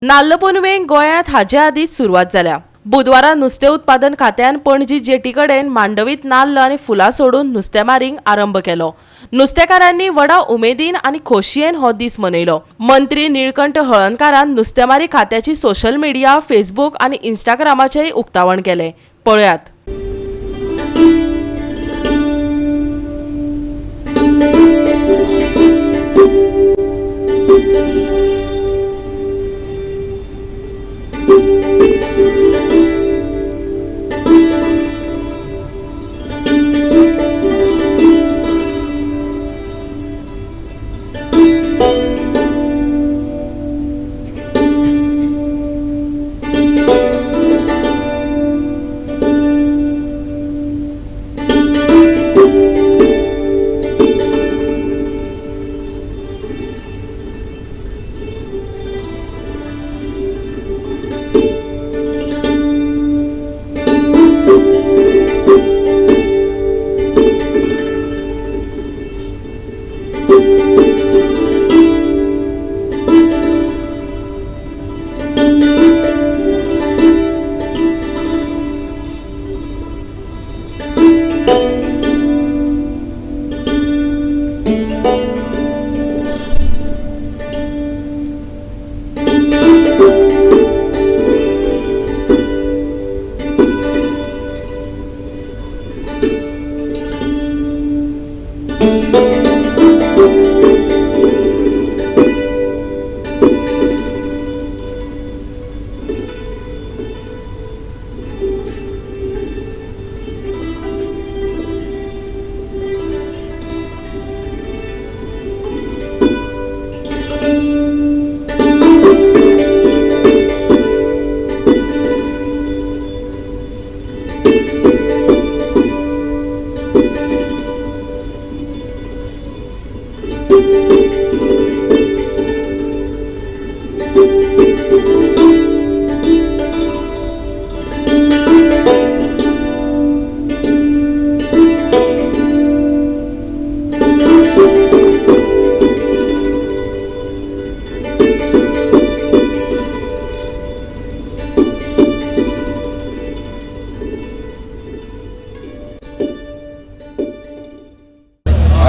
नाल्ल पुनवेक गोंयांत हाचे आदींच सुरवात जाल्या। बुधवारा नुस्तें उत्पादन खात्यान पणजी जेटी कडेन मांडवीत नाल्ल आनी फुलां सोडून नुस्तेमारीक आरंभ केलो। नुस्तेकारांनी व्हडा उमेदीन आनी खोशयेन हो दीस मनयलो। मंत्री निळकंठ हळर्णकारान नुस्तेमारी खात्याची सोशल मीडिया, फेसबूक आनी इंस्टाग्रामाचेय उक्तावण केलें। पळयात।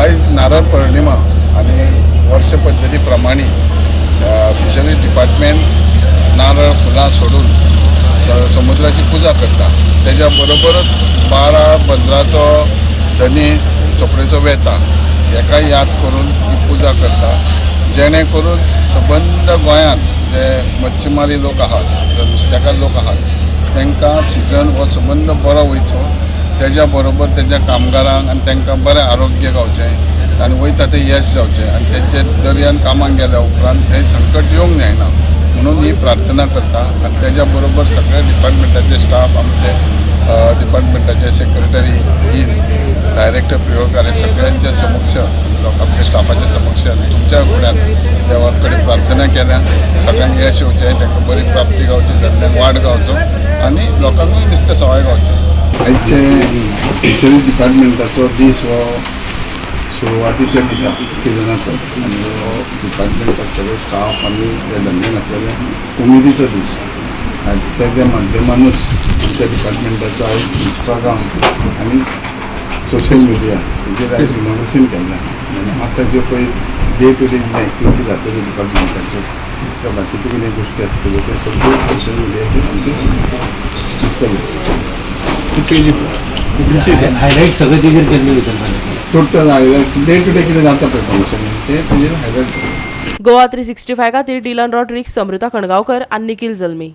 आज नारळ पौर्णिमा आणि वर्ष पद्धती प्रमाणे फिशरीज डिपार्टमेंट नारळ फुलां सोडून समुद्राची पूजा करता। त्याच्या बरोबरच 12 बंदराचो धनी चोपडेचो वेता हेका याद करून ही पूजा करता, जेणे करून सबंद गोंयांत जे मच्छीमारी लोक आहात, जे नुस्तेकार लोक आहात तांकां सिजन हो सबंद बरो वयचो, त्याच्या बरोबर त्याच्या कामगारांक आनी तांकां बरें आरोग्य गावचें आनी वयता ते यश जावचें आनी तेंचे दर्यान कामाक गेल्या उपरांत थंय संकट येवंक जायना म्हणून ही प्रार्थना करता। आनी त्याच्या बरोबर सगळे डिपार्टमेंटाचे स्टाफ, आमचे डिपार्टमेंटाचे सेक्रेटरी, डायरेक्टर पिळगार सगळ्यांच्या समक्ष, आपल्या स्टाफाच्या समक्ष तुमच्या फुड्यान देवा कडेन प्रार्थना केल्या सगळ्यांक यश येवचें, तांकां बरी प्राप्ती गावची, धंद्याक वाड गावचो आनी लोकांकूय नुस्तें सवाय गावचें। आयचे फिशरीज डिपार्टमेंटाचो दीस हो सुरवातीच्या दिसा सिजनाचो आनी हो डिपार्टमेंटाचो स्टाफ आनी जे धंद्यान आसलेले उमेदीचो दीस आनी तेच्या माध्यमानूच आमच्या डिपार्टमेंटाचो आयज इंस्टाग्राम आनी सोशल मिडिया हेजेर आयज इनोवेशन केल्लें आनी आतां ज्यो पळय डे टू डे एक्टिविटी जातल्यो डिपार्टमेंटाच्यो त्या बाकीच्यो कितें गोश्टी आसतल्यो त्यो सगळ्यो सोशल मिडियाचेर आमच्यो दिसतल्यो। हायलाइट सगळं तेजेर केल्लें वयतलें, total highlights day to day कितें जाता पळय फंक्शन ते तेजेर हायलाइट। गोवा 365 खातीर डिलन रॉड्रिक्स, समृता खणगांवकर आनी निखिल जल्मी।